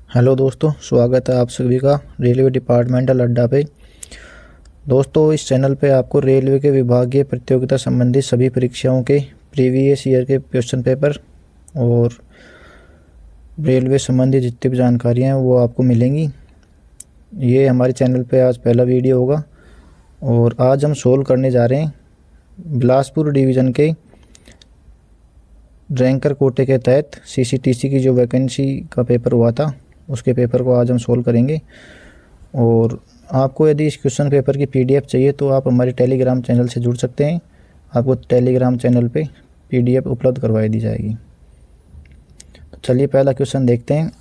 Hello दोस्तों, स्वागत है आप सभी का रेलवे डिपार्टमेंटल अड्डा पे। दोस्तों, इस चैनल पे आपको रेलवे के विभागीय प्रतियोगिता संबंधित सभी परीक्षाओं के प्रीवियस ईयर के क्वेश्चन पेपर और रेलवे संबंधी जितनी भी जानकारियाँ हैं वो आपको मिलेंगी। ये हमारे चैनल पे आज पहला वीडियो होगा और आज हम सोल्व करने जा रहे हैं बिलासपुर डिवीज़न के रैंकर कोटे के तहत सीसीटीसी की जो वैकेंसी का पेपर हुआ था उसके पेपर को आज हम सोल्व करेंगे। और आपको यदि इस क्वेश्चन पेपर की पीडीएफ चाहिए तो आप हमारे टेलीग्राम चैनल से जुड़ सकते हैं। आपको टेलीग्राम चैनल पे पीडीएफ उपलब्ध करवाई दी जाएगी। तो चलिए पहला क्वेश्चन देखते हैं।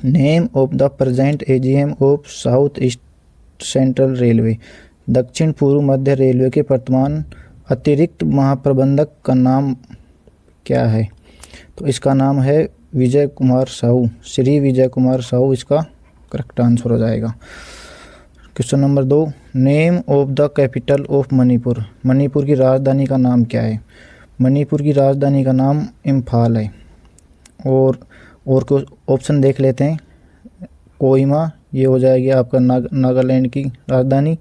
Name of the present AGM of south east central railway. दक्षिण पूर्व मध्य रेलवे के वर्तमान अतिरिक्त महाप्रबंधक का नाम क्या है? तो इसका नाम है विजय कुमार साहू। श्री विजय कुमार साहू इसका करेक्ट आंसर हो जाएगा। Question number 2, name of the capital of Manipur. Manipur की राजधानी का नाम क्या है? मणिपुर की राजधानी का नाम इम्फाल है। और को ऑप्शन देख लेते हैं। कोहिमा ये हो जाएगी आपका नागालैंड की राजधानी।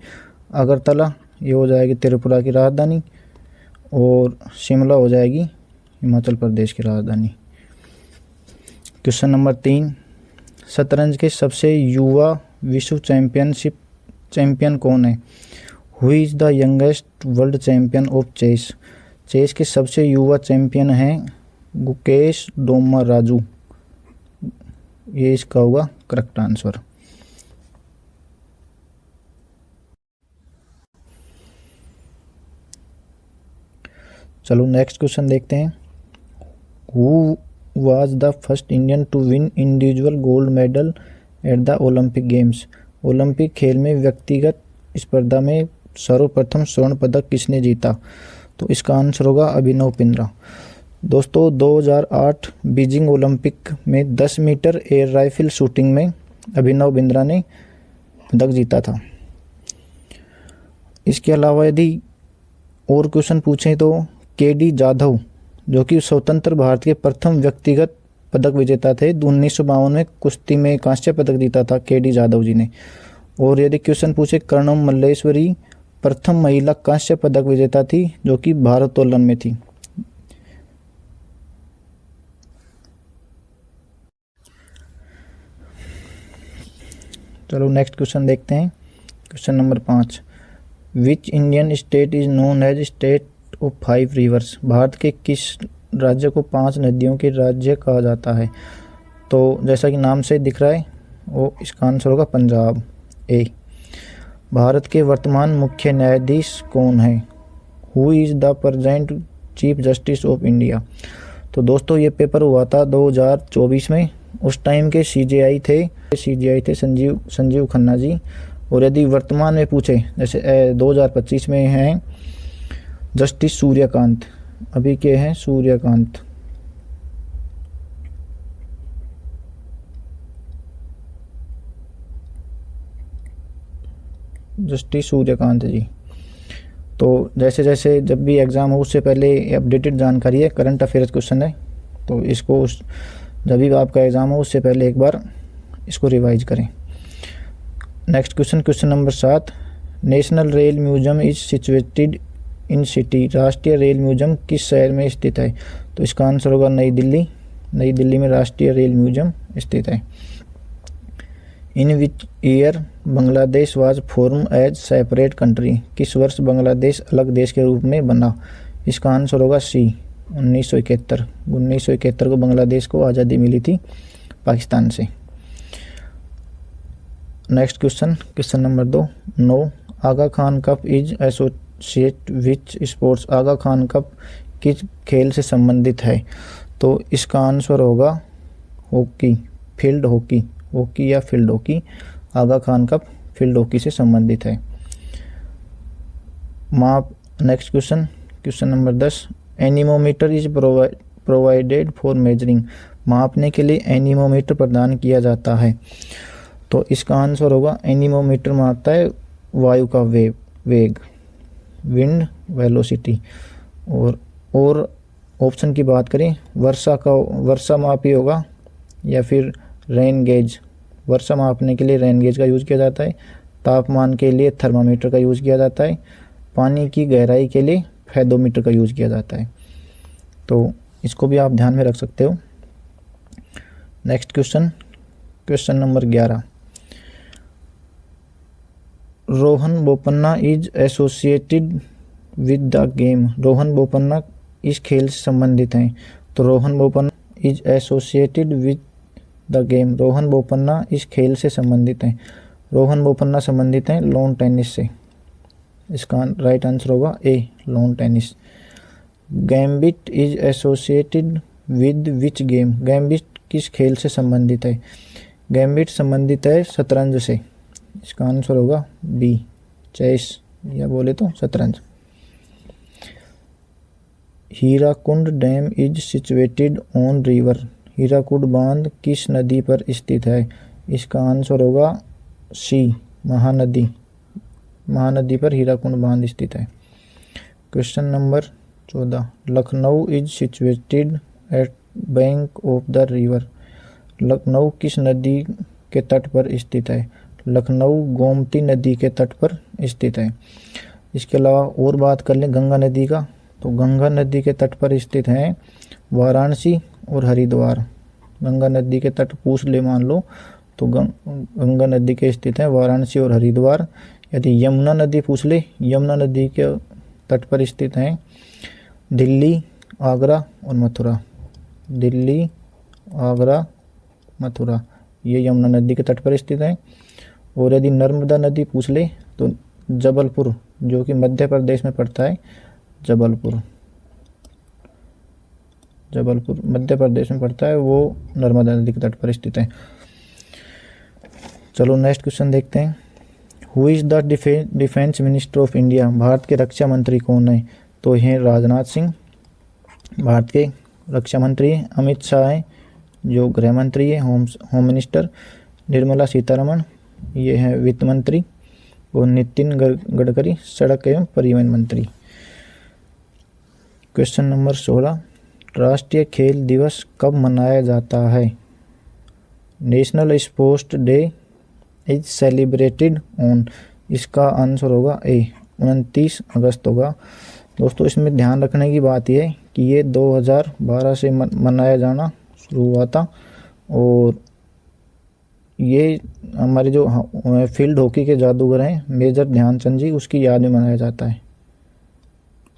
अगरतला ये हो जाएगी त्रिपुरा की राजधानी। और शिमला हो जाएगी हिमाचल प्रदेश की राजधानी। क्वेश्चन नंबर 3, शतरंज के सबसे युवा विश्व चैंपियन कौन है? Who is the youngest world champion of chess. Chess के सबसे युवा चैंपियन हैं गुकेश डोमा राजू। ये इसका होगा करेक्ट आंसर। चलो नेक्स्ट क्वेश्चन देखते हैं। Who was the first Indian to win individual gold medal at the Olympic Games। Olympic खेल में व्यक्तिगत स्पर्धा में सर्वप्रथम स्वर्ण पदक किसने जीता? तो इसका आंसर होगा अभिनव बिंद्रा। दोस्तों, 2008 बीजिंग ओलंपिक में 10 मीटर एयर राइफल शूटिंग में अभिनव बिंद्रा ने पदक जीता था। इसके अलावा यदि और क्वेश्चन पूछें तो केडी जाधव जो कि स्वतंत्र भारत के प्रथम व्यक्तिगत पदक विजेता थे, 1952 में कुश्ती में कांस्य पदक जीता था केडी जाधव जी ने। और यदि क्वेश्चन पूछे कर्णम मल्लेश्वरी प्रथम महिला कांस्य पदक विजेता थी जो कि भारोत्तोलन में थी। चलो नेक्स्ट क्वेश्चन देखते हैं। Question number 5, which Indian state is known as state of 5 rivers. भारत के किस राज्य को 5 नदियों के राज्य कहा जाता है? तो जैसा कि नाम से दिख रहा है वो इसका आंसर होगा पंजाब ए। भारत के वर्तमान मुख्य न्यायाधीश कौन है? Who is the present chief justice of India. तो दोस्तों, ये पेपर हुआ था 2024 में। उस टाइम के सीजेआई थे संजीव खन्ना जी। और यदि वर्तमान में पूछे जैसे 2025 में हैं जस्टिस सूर्यकांत। अभी के हैं सूर्यकांत। जस्टिस सूर्यकांत जी। तो जैसे जैसे जब भी एग्ज़ाम हो उससे पहले अपडेटेड जानकारी है, करंट अफेयर्स क्वेश्चन है, तो इसको जब भी आपका एग्ज़ाम हो उससे पहले एक बार इसको रिवाइज करें। Next question number 7, national rail museum is situated in city. राष्ट्रीय रेल म्यूजियम किस शहर में स्थित है? तो इसका आंसर होगा नई दिल्ली। नई दिल्ली में राष्ट्रीय रेल म्यूजियम स्थित है। In which year Bangladesh was form as separate country. किस वर्ष बांग्लादेश अलग देश के रूप में बना? इसका आंसर होगा सी 1971। 1971 को बांग्लादेश को आज़ादी मिली थी पाकिस्तान से। Next question number 2, 9, Aga Khan cup is associate which sports. Aga Khan cup किस खेल से संबंधित है? तो इसका आंसर होगा हॉकी, फील्ड हॉकी। हॉकी या field hockey. Aga Khan cup field hockey से संबंधित है। Next question number 10, anemometer is provided for measuring. मापने के लिए एनीमोमीटर प्रदान किया जाता है। तो इसका आंसर होगा एनीमोमीटर मापता है वायु का वेग, विंड वेलोसिटी। और ऑप्शन की बात करें वर्षा मापी होगा या फिर रेन गेज, वर्षा मापने के लिए रेन गेज का यूज़ किया जाता है। तापमान के लिए थर्मामीटर का यूज़ किया जाता है। पानी की गहराई के लिए फेदोमीटर का यूज़ किया जाता है। तो इसको भी आप ध्यान में रख सकते हो। Next question, question number 11। Rohan Bopanna is associated with the game. Rohan Bopanna इस खेल से संबंधित हैं। तो Rohan Bopanna is associated with the game. Rohan Bopanna इस खेल से संबंधित हैं। रोहन बोपन्ना संबंधित हैं लॉन टेनिस से। इसका राइट आंसर होगा A, lawn tennis. Gambit is associated with which game. Gambit किस खेल से संबंधित है? गैम्बिट संबंधित है शतरंज से। इसका आंसर होगा बी, चेस, या बोले तो शतरंज। Hirakud dam is situated on river. Hirakud बांध किस नदी पर स्थित है? इसका आंसर होगा सी, महानदी। महानदी पर हीराकुंड बांध स्थित है। Question number 14। Lucknow is situated at bank of the river. Lucknow किस नदी के तट पर स्थित है? लखनऊ गोमती नदी के तट पर स्थित है। इसके अलावा और बात कर लें गंगा नदी का, तो गंगा नदी के तट पर स्थित हैं वाराणसी और हरिद्वार। गंगा नदी के तट पूछ ले मान लो तो गंगा नदी के स्थित हैं वाराणसी और हरिद्वार। यदि यमुना नदी पूछ ले, यमुना नदी के तट पर स्थित हैं दिल्ली, आगरा और मथुरा। दिल्ली, आगरा, मथुरा, ये यमुना नदी के तट पर स्थित हैं। और यदि नर्मदा नदी पूछ ले तो जबलपुर, जो कि मध्य प्रदेश में पड़ता है, जबलपुर, जबलपुर मध्य प्रदेश में पड़ता है, वो नर्मदा नदी के तट पर स्थित है। चलो नेक्स्ट क्वेश्चन देखते हैं। Who is the defence minister of India. Bharat के रक्षा मंत्री कौन है? तो हैं राजनाथ सिंह, भारत के रक्षा मंत्री। अमित शाह हैं जो गृह मंत्री है, होम मिनिस्टर। निर्मला सीतारमण, ये है वित्त मंत्री। और नितिन गडकरी, सड़क एवं परिवहन मंत्री। Question number 16। राष्ट्रीय खेल दिवस कब मनाया जाता है? National sports day is celebrated on. इसका आंसर होगा ए, 29 अगस्त होगा। दोस्तों इसमें ध्यान रखने की बात यह है कि ये 2012 से मनाया जाना शुरू हुआ था। और ये हमारे जो फील्ड हॉकी के जादूगर हैं मेजर ध्यानचंद जी, उसकी याद में मनाया जाता है।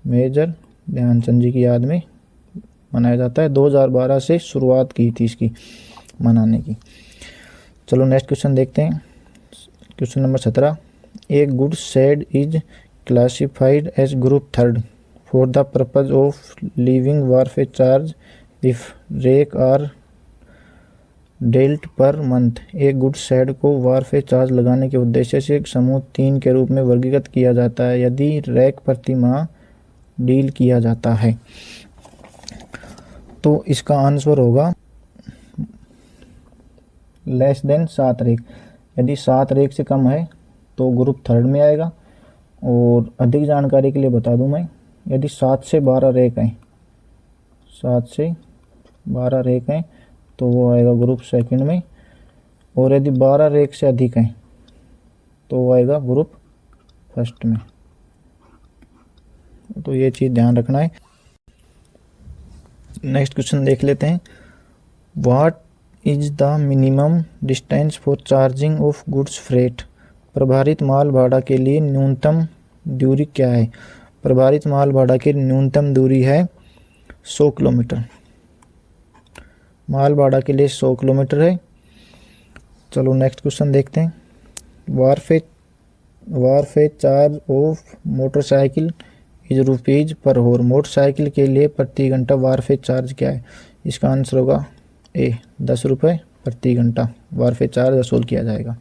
मेजर ध्यानचंद जी की याद में मनाया जाता है। 2012 से शुरुआत की थी इसकी मनाने की। चलो नेक्स्ट क्वेश्चन देखते हैं। Question number 17। A good shed is classified as group third for the purpose of levying wharfage charge if rake are dealt per month. एक गुड सेड को वारफेयर चार्ज लगाने के उद्देश्य से समूह 3 के रूप में वर्गीकृत किया जाता है यदि रैक प्रति माह डील किया जाता है। तो इसका आंसर होगा लेस देन 7 रेक। यदि 7 रेक से कम है तो ग्रुप थर्ड में आएगा। और अधिक जानकारी के लिए बता दूं मैं, यदि 7 से 12 रेक हैं, 7 से 12 रेक हैं तो वो आएगा ग्रुप सेकंड में। और यदि 12 रेक से अधिक हैं तो वो आएगा ग्रुप फर्स्ट में। तो ये चीज़ ध्यान रखना है। नेक्स्ट क्वेश्चन देख लेते हैं। What is the minimum distance for charging of goods freight. प्रभारित माल भाड़ा के लिए न्यूनतम दूरी क्या है? प्रभारित माल भाड़ा की न्यूनतम दूरी है 100 किलोमीटर। माल भाड़ा के लिए 100 किलोमीटर है। चलो नेक्स्ट क्वेश्चन देखते हैं। Warfare charge of motorcycle is rupees per होर। मोटरसाइकिल के लिए प्रति घंटा वारफेयर चार्ज क्या है? इसका आंसर होगा ए, 10 रुपये प्रति घंटा वारफेयर चार्ज वसूल किया जाएगा।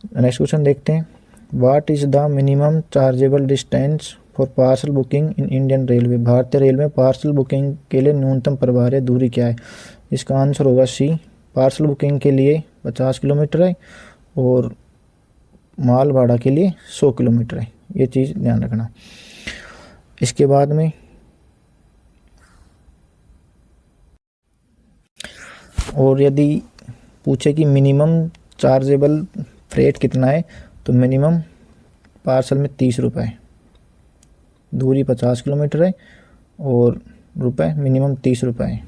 नेक्स्ट क्वेश्चन देखते हैं। What is the minimum chargeable distance for parcel booking in Indian railway. भारतीय रेल में पार्सल बुकिंग के लिए न्यूनतम प्रभार्य दूरी क्या है? इसका आंसर होगा सी, पार्सल बुकिंग के लिए 50 किलोमीटर है और माल भाड़ा के लिए 100 किलोमीटर है। ये चीज़ ध्यान रखना। इसके बाद में और यदि पूछे कि मिनिमम चार्जेबल फ्रेट कितना है, तो मिनिमम पार्सल में 30 रुपये, दूरी 50 किलोमीटर है और रुपए मिनिमम 30 रुपये है।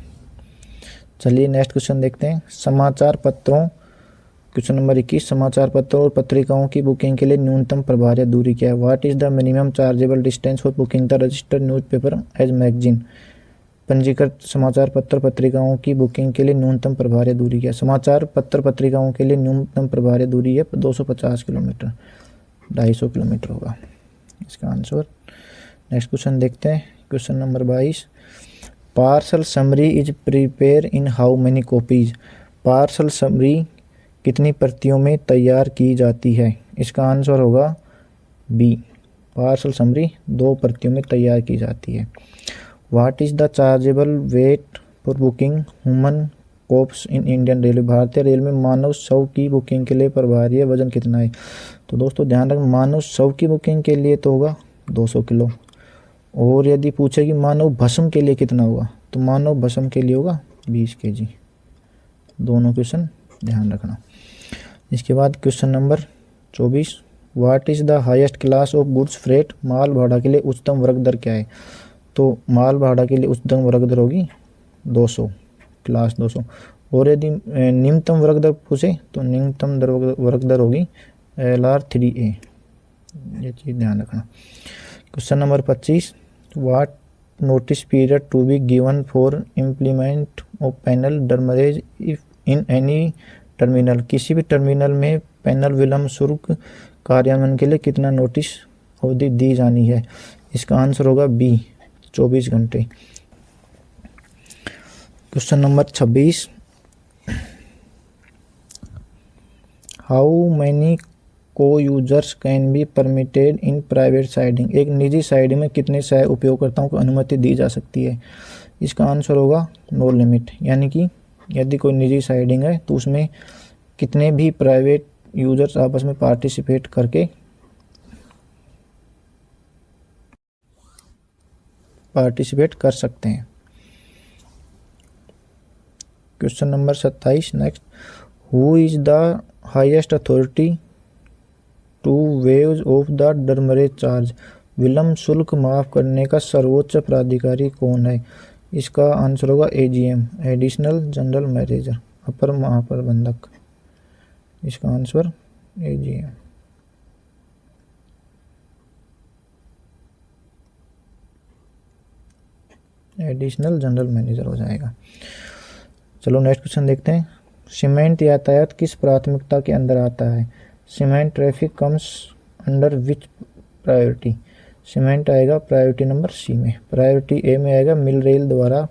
चलिए नेक्स्ट क्वेश्चन देखते हैं। समाचार पत्रों, क्वेश्चन नंबर 21, समाचार पत्रों और पत्रिकाओं की बुकिंग के लिए न्यूनतम प्रभार्य दूरी क्या है? What is the minimum chargeable distance for booking the registered newspaper as magazine? पंजीकृत समाचार पत्र पत्रिकाओं की बुकिंग के लिए न्यूनतम प्रभार्य दूरी क्या है? समाचार पत्र पत्रिकाओं के लिए न्यूनतम प्रभार्य दूरी है 250 किलोमीटर, 250 किलोमीटर होगा इसका आंसर। नेक्स्ट क्वेश्चन देखते हैं। Question number 22, parcel summary is prepare in how many copies? Parcel summary कितनी प्रतियों में तैयार की जाती है? इसका आंसर होगा बी, पार्सल समरी 2 प्रतियों में तैयार की जाती है। What is the chargeable weight for booking human corpse in Indian railway? भारतीय रेल में मानव शव की बुकिंग के लिए प्रभावी वजन कितना है? तो दोस्तों ध्यान रखें, मानव शव की बुकिंग के लिए तो होगा 200 किलो, और यदि पूछे कि मानव भस्म के लिए कितना होगा, तो मानव भस्म के लिए होगा 20 केजी। दोनों क्वेश्चन ध्यान रखना। इसके बाद question number 24, what is the highest class of goods freight? माल भाड़ा के लिए उच्चतम वर्ग दर क्या है? तो माल भाड़ा के लिए उच्चतम वर्ग दर होगी 200, क्लास 200। और यदि निम्नतम वर्ग दर पूछे तो निम्नतम वर्ग दर होगी LR3A। ये चीज़ ध्यान रखना। Question number 25, what notice period to be given for implement of panel demurrage if in any terminal? किसी भी टर्मिनल में पैनल विलंब शुल्क कार्यान्वयन के लिए कितना नोटिस अवधि दी जानी है? इसका आंसर होगा बी, 24 घंटे। क्वेश्चन नंबर 26, हाउ मैनी को users can be permitted in private siding? एक निजी साइडिंग में कितने सह उपयोगकर्ताओं को अनुमति दी जा सकती है? इसका आंसर होगा नो लिमिट, यानी कि यदि कोई निजी साइडिंग है तो उसमें कितने भी प्राइवेट यूजर्स आपस में पार्टिसिपेट करके पार्टिसिपेट कर सकते हैं। Question number 27, next, who is the highest authority to waive off the demurrage charge? विलंब शुल्क माफ करने का सर्वोच्च प्राधिकारी कौन है? इसका आंसर होगा AGM, एडिशनल जनरल मैनेजर, अपर महाप्रबंधक। इसका answer AGM, additional general manager हो जाएगा। चलो नेक्स्ट क्वेश्चन देखते हैं। सीमेंट यातायात किस प्राथमिकता के अंदर आता है? Cement traffic comes under which priority? Cement आएगा प्रायोरिटी नंबर C में। प्रायोरिटी A में आएगा मिल रेल द्वारा,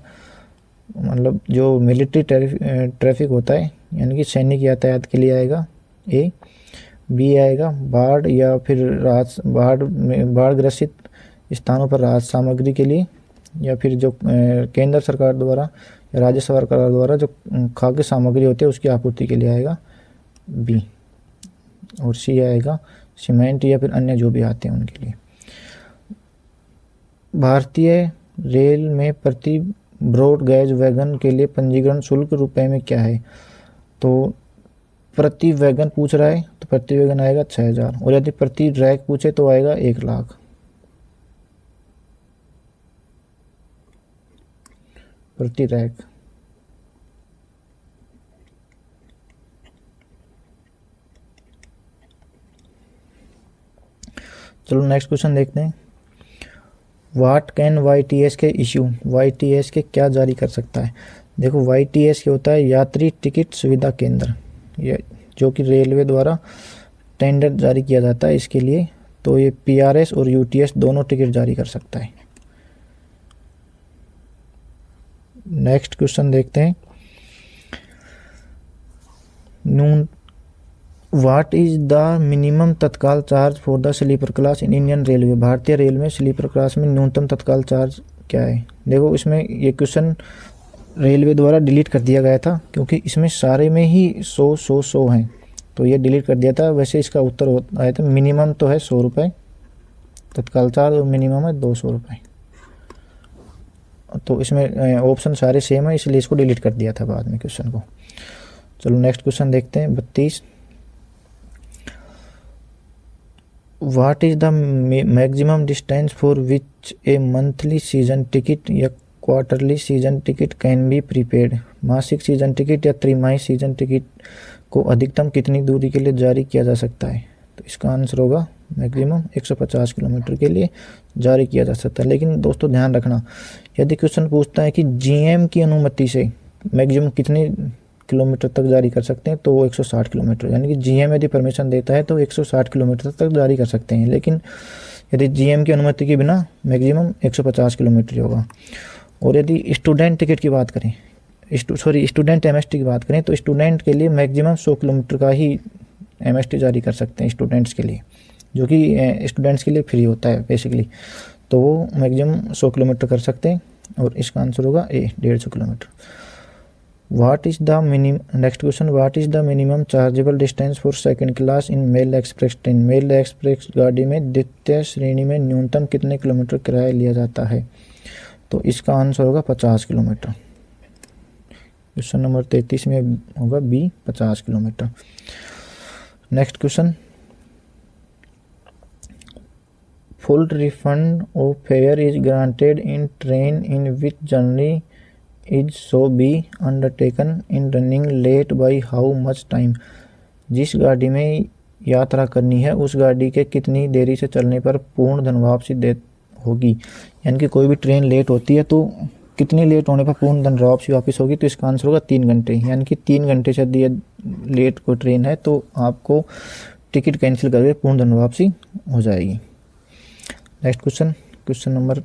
मतलब जो मिलिट्री ट्रैफिक होता है, यानी कि सैनिक यातायात के लिए आएगा A। B आएगा बाढ़ या फिर बाढ़ ग्रसित स्थानों पर राहत सामग्री के लिए, या फिर जो केंद्र सरकार द्वारा या राज्य सरकार द्वारा जो खाद्य सामग्री होती है उसकी आपूर्ति के लिए आएगा B। और C आएगा सीमेंट या फिर अन्य जो भी आते हैं उनके लिए। भारतीय रेल में प्रति ब्रॉड गैज वैगन के लिए पंजीकरण शुल्क रुपए में क्या है? तो प्रति वैगन पूछ रहा है तो प्रति वैगन आएगा 6000, और यदि प्रति रैक पूछे तो आएगा 1 लाख। प्रति रैक। चलो नेक्स्ट क्वेश्चन देखते हैं। What can YTS issue? YTS क्या जारी कर सकता है? देखो YTS क्या होता है? यात्री टिकट सुविधा केंद्र, ये जो कि रेलवे द्वारा टेंडर जारी किया जाता है इसके लिए, तो ये PRS और UTS दोनों टिकट जारी कर सकता है। नेक्स्ट क्वेश्चन देखते हैं। What is the minimum tatkal charge for the sleeper class in Indian railway? भारतीय रेल में स्लीपर क्लास में न्यूनतम तत्काल चार्ज क्या है? देखो इसमें ये क्वेश्चन रेलवे द्वारा डिलीट कर दिया गया था, क्योंकि इसमें सारे में ही 100 हैं, तो ये डिलीट कर दिया था। वैसे इसका उत्तर आया था मिनिमम तो है 100 रुपये तत्काल चार्ज, और मिनिमम है 200 रुपये। तो इसमें ऑप्शन सारे सेम है, इसलिए इसको डिलीट कर दिया था बाद में क्वेश्चन को। चलो नेक्स्ट क्वेश्चन देखते हैं 32। What is the maximum distance for which a monthly season ticket या quarterly season ticket can be prepaid. मासिक सीजन टिकट या त्रिमाही सीजन टिकट को अधिकतम कितनी दूरी के लिए जारी किया जा सकता है। तो इसका आंसर होगा मैक्सिमम 150 किलोमीटर के लिए जारी किया जा सकता है। लेकिन दोस्तों ध्यान रखना, यदि क्वेश्चन पूछता है कि जीएम की अनुमति से मैक्सिमम कितने किलोमीटर तक जारी कर सकते हैं, तो वो 160 किलोमीटर, यानी कि जीएम यदि परमिशन देता है तो 160 किलोमीटर तक जारी कर सकते हैं। लेकिन यदि जीएम की अनुमति के बिना मैक्सिमम 150 किलोमीटर होगा। और यदि स्टूडेंट टिकट की बात करें, स्टूडेंट एमएसटी की बात करें, तो स्टूडेंट के लिए मैक्सिमम 100 किलोमीटर का ही एमएसटी जारी कर सकते हैं स्टूडेंट्स के लिए, जो कि स्टूडेंट्स के लिए फ्री होता है बेसिकली। तो वो मैक्सिमम 100 किलोमीटर कर सकते हैं और इसका आंसर होगा A 150 kilometre. What is the minimum, next question, what is the minimum chargeable distance for second class in mail express train. Mail express गाड़ी में द्वितीय श्रेणी में न्यूनतम कितने किलोमीटर किराया लिया जाता है। तो इसका आंसर होगा 50 किलोमीटर। क्वेश्चन नंबर 33 में होगा B 50 kilometre. Next question, full refund of fare is granted in train in which journey is so be undertaken in running late by how much time. जिस गाड़ी में यात्रा करनी है उस गाड़ी के कितनी देरी से चलने पर पूर्ण धन वापसी दे होगी। यानी कि कोई भी ट्रेन लेट होती है तो कितनी लेट होने पर पूर्ण धन वापस होगी। तो इसका आंसर होगा 3 घंटे। यानी कि 3 घंटे से यदि लेट कोई ट्रेन है तो आपको टिकट कैंसिल करके पूर्ण धन वापसी हो जाएगी। Next question, question number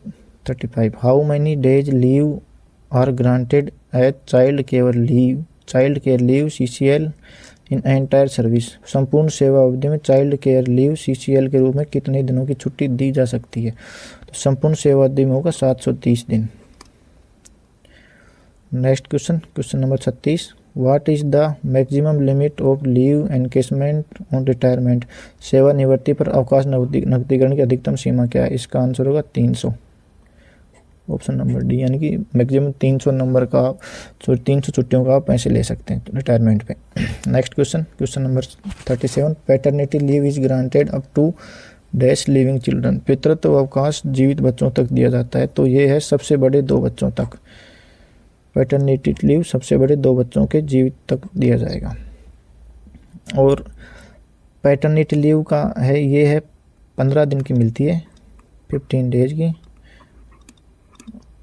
35। How many days leave are granted as child care leave CCL in entire service. संपूर्ण सेवा अवधि में चाइल्ड केयर लीव CCL के रूप में कितने दिनों की छुट्टी दी जा सकती है। तो संपूर्ण सेवा अवधि में होगा 730 दिन। Next question, question number 36। What is the maximum limit of leave encashment on retirement. सेवानिवृत्ति पर अवकाश नकदीकरण की अधिकतम सीमा क्या है। इसका आंसर होगा 300, ऑप्शन नंबर डी। यानी कि मैक्सिमम 300 नंबर का 300 छुट्टियों का आप पैसे ले सकते हैं रिटायरमेंट पे। Next question, question number 37। Paternity leave is granted up to dash living children. पितृत्व अवकाश जीवित बच्चों तक दिया जाता है। तो ये है सबसे बड़े 2 बच्चों तक। पैटर्निटी लीव सबसे बड़े 2 बच्चों के जीवित तक दिया जाएगा। और पैटर्निटी लीव का है, ये है 15 दिन की मिलती है, 15 डेज की।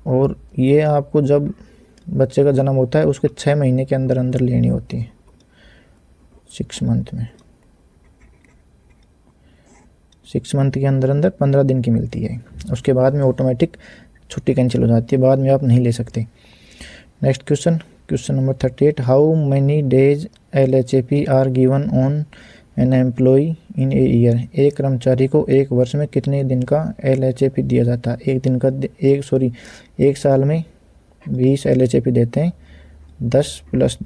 और ये आपको जब बच्चे का जन्म होता है उसके 6 महीने के अंदर अंदर लेनी होती है, 6 मंथ में। 6 मंथ के अंदर अंदर 15 दिन की मिलती है। उसके बाद में ऑटोमेटिक छुट्टी कैंसिल हो जाती है, बाद में आप नहीं ले सकते। Next question, question number 38। How many days LHAP are given on an employee in a year. एक कर्मचारी को एक वर्ष में कितने दिन का LHAP दिया जाता है। एक साल में 20 LHAP देते हैं। 10 +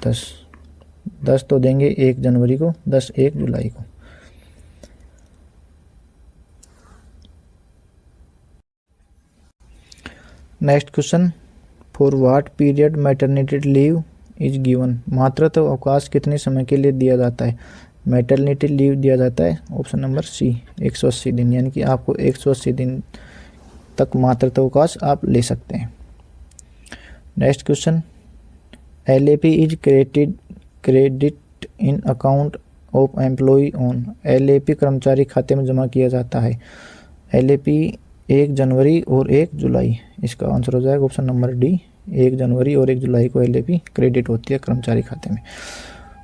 10 तो देंगे 1 जनवरी को, 10 1 जुलाई को। Next question, for what period maternity leave is given. मातृत्व अवकाश कितने समय के लिए दिया जाता है। मैटरनिटी लीव दिया जाता है, ऑप्शन नंबर सी, 180 दिन। यानी कि आपको 180 दिन तक मातृत्व अवकाश आप ले सकते हैं। Next question, LAP is credit in account of employee on. LAP कर्मचारी खाते में जमा किया जाता है। LAP 1 जनवरी और 1 जुलाई। इसका आंसर हो जाएगा ऑप्शन नंबर डी, 1 जनवरी और 1 जुलाई को LAP क्रेडिट होती है कर्मचारी खाते में।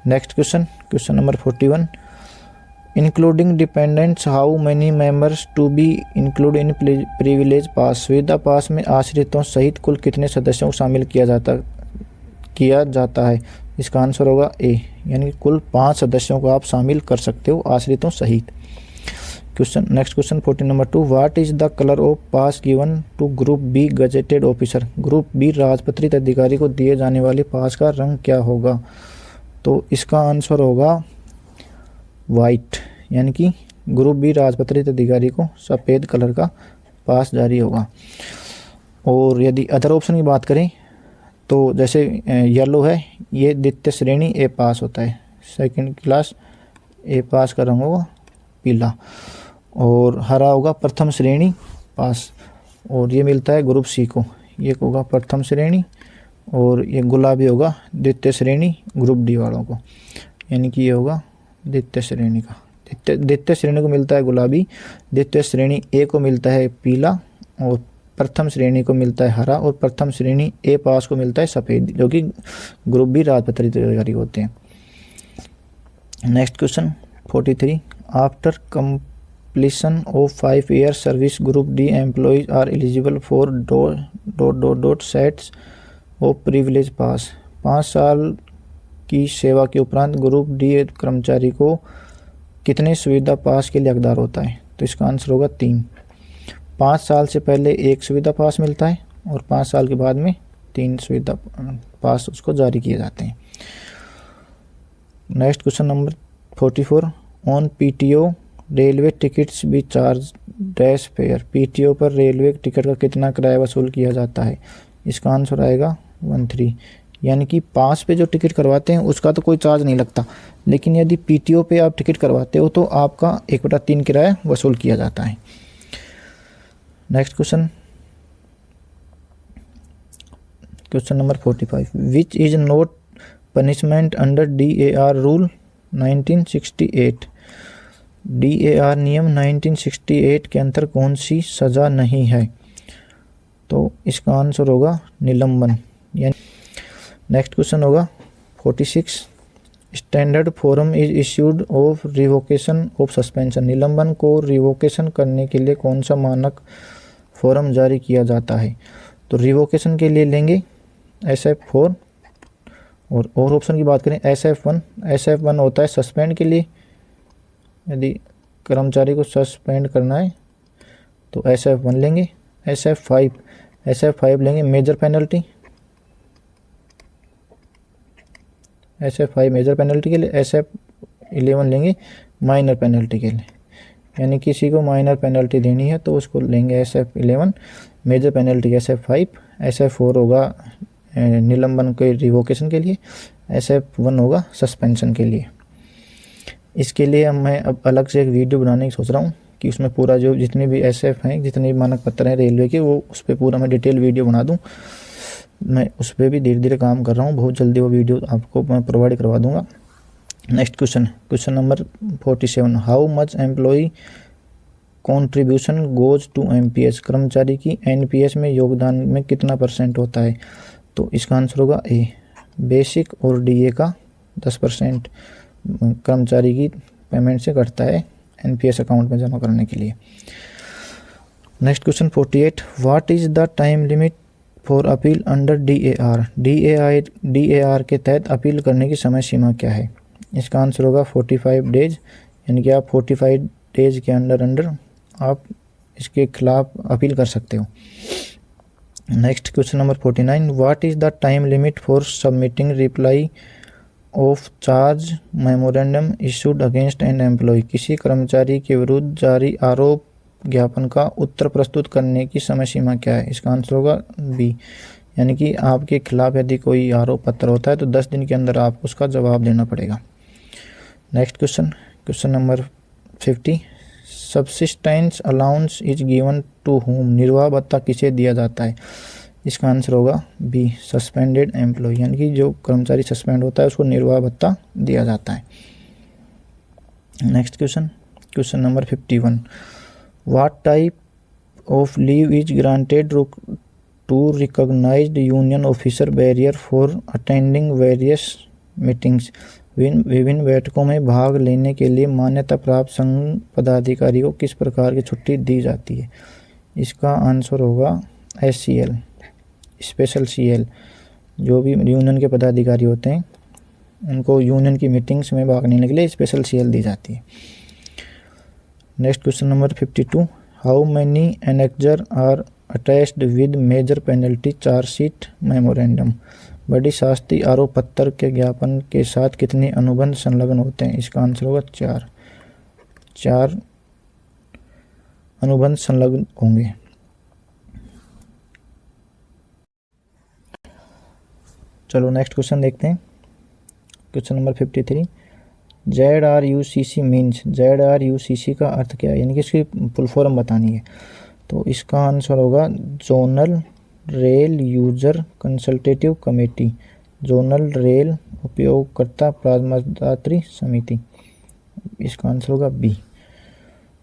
Next question, question number 41। Including dependents how many members to be include in privilege pass. सुविधा पास में आश्रितों सहित कुल कितने सदस्यों को शामिल किया जाता है। इसका आंसर होगा ए, यानी कि कुल 5 सदस्यों को आप शामिल कर सकते हो आश्रितों सहित। Question, next question 40 number 2। What is the colour of pass given to group B gazetted officer. Group B राजपत्रित अधिकारी को दिए जाने वाले पास का रंग क्या होगा। तो इसका आंसर होगा वाइट, यानी कि ग्रुप बी राजपत्रित अधिकारी को सफ़ेद कलर का पास जारी होगा। और यदि अदर ऑप्शन की बात करें तो जैसे येलो है, ये द्वितीय श्रेणी ए पास होता है, सेकंड क्लास ए पास का रंग होगा पीला, और हरा होगा प्रथम श्रेणी पास, और ये मिलता है ग्रुप सी को, ये होगा प्रथम श्रेणी, और ये गुलाबी होगा द्वितीय श्रेणी ग्रुप डी वालों को, यानी कि ये होगा द्वितीय श्रेणी का। द्वितीय श्रेणी को मिलता है गुलाबी, द्वितीय श्रेणी ए को मिलता है पीला, और प्रथम श्रेणी को मिलता है हरा, और प्रथम श्रेणी ए पास को मिलता है सफ़ेद, जो कि ग्रुप बी राजपत्रित अधिकारी होते हैं। Next question 43, after completion of 5 years service group D employees are eligible for sets of privilege pass। 5 साल की सेवा के उपरांत ग्रुप डी कर्मचारी को कितने सुविधा पास के लिए हकदार होता है? तो इसका आंसर होगा 3। 5 साल से पहले 1 सुविधा पास मिलता है, और 5 साल के बाद में 3 सुविधा पास उसको जारी किए जाते हैं। Next question number 44, on PTO railway tickets भी चार्ज डैश फेयर। पीटीओ पर रेलवे टिकट का कितना किराया वसूल किया जाता है? इसका आंसर आएगा 13। यानी कि पास पे जो टिकट करवाते हैं उसका तो कोई चार्ज नहीं लगता, लेकिन यदि पीटीओ पे आप टिकट करवाते हो तो आपका 1/3 किराया वसूल किया जाता है। Next question number 45, which is not punishment under DAR rule 1968। DAR नियम 1968 के अंतर कौन सी सज़ा नहीं है? तो इसका आंसर होगा निलंबन। यानी नेक्स्ट क्वेश्चन होगा 46, standard form is issued of revocation of suspension. निलंबन को रिवोकेशन करने के लिए कौन सा मानक फॉरम जारी किया जाता है? तो रिवोकेशन के लिए लेंगे SF4, और ऑप्शन की बात करें SF1। SF1 होता है सस्पेंड के लिए, यदि कर्मचारी को सस्पेंड करना है तो SF1 लेंगे। SF5 लेंगे major penalty, SF5 major penalty के लिए। SF11 लेंगे माइनर पेनल्टी के लिए, यानी किसी को माइनर पेनल्टी देनी है तो उसको लेंगे SF11, major penalty SF5। SF4 होगा निलंबन के रिवोकेशन के लिए, SF1 होगा सस्पेंशन के लिए। इसके लिए मैं अब अलग से एक वीडियो बनाने की सोच रहा हूँ कि उसमें पूरा जो जितने भी SF हैं, जितने भी मानक पत्र हैं रेलवे के, वो उस पर पूरा मैं डिटेल वीडियो बना दूँ। मैं उस पर भी धीरे धीरे काम कर रहा हूँ, बहुत जल्दी वो वीडियो आपको मैं प्रोवाइड करवा दूँगा। Next question number 47, how much employee contribution goes to MPS। कर्मचारी की NPS में योगदान में कितना % होता है? तो इसका आंसर होगा ए, बेसिक और DA का 10% कर्मचारी की पेमेंट से कटता है NPS अकाउंट में जमा करने के लिए। Next question 48, what is the time limit for appeal under DAR। DAR के तहत अपील करने की समय सीमा क्या है? इसका आंसर होगा 45 डेज, यानी कि आप 45 डेज के अंदर आप इसके खिलाफ अपील कर सकते हो। Next question number 49, what is the time limit for submitting reply of charge memorandum issued against an employee. किसी कर्मचारी के विरुद्ध जारी आरोप ज्ञापन का उत्तर प्रस्तुत करने की समय सीमा क्या है? इसका आंसर होगा बी, यानी कि आपके खिलाफ यदि कोई आरोप पत्र होता है तो 10 दिन के अंदर आपको उसका जवाब देना पड़ेगा। Next question number 50, subsistence allowance is given to whom. निर्वाह भत्ता किसे दिया जाता है? इसका आंसर होगा बी, सस्पेंडेड एम्प्लॉय, यानी कि जो कर्मचारी सस्पेंड होता है उसको निर्वाह भत्ता दिया जाता है। Next question number 51, what type of leave is granted to recognised union officer bearer for attending various meetings. विभिन्न बैठकों में भाग लेने के लिए मान्यता प्राप्त संघ पदाधिकारी को किस प्रकार की छुट्टी दी जाती है? इसका आंसर होगा SCL, स्पेशल CL। जो भी यूनियन के पदाधिकारी होते हैं उनको यूनियन की मीटिंग्स में भाग लेने के लिए स्पेशल CL दी जाती है। Next question number 52, how many annexure are attached with major penalty chargesheet memorandum. बड़ी शास्ति आरोप पत्र के ज्ञापन के साथ कितने अनुबंध संलग्न होते हैं? इसका आंसर होगा 4 अनुबंध संलग्न होंगे। चलो नेक्स्ट क्वेश्चन देखते हैं। Question number 53, ZRUCC means, ZRUCC का अर्थ क्या है, यानी कि इसकी फुल फॉर्म बतानी है। तो इसका आंसर होगा zonal rail user consultative committee, zonal rail उपयोगकर्ता परामर्शदात्री समिति। इसका आंसर होगा बी।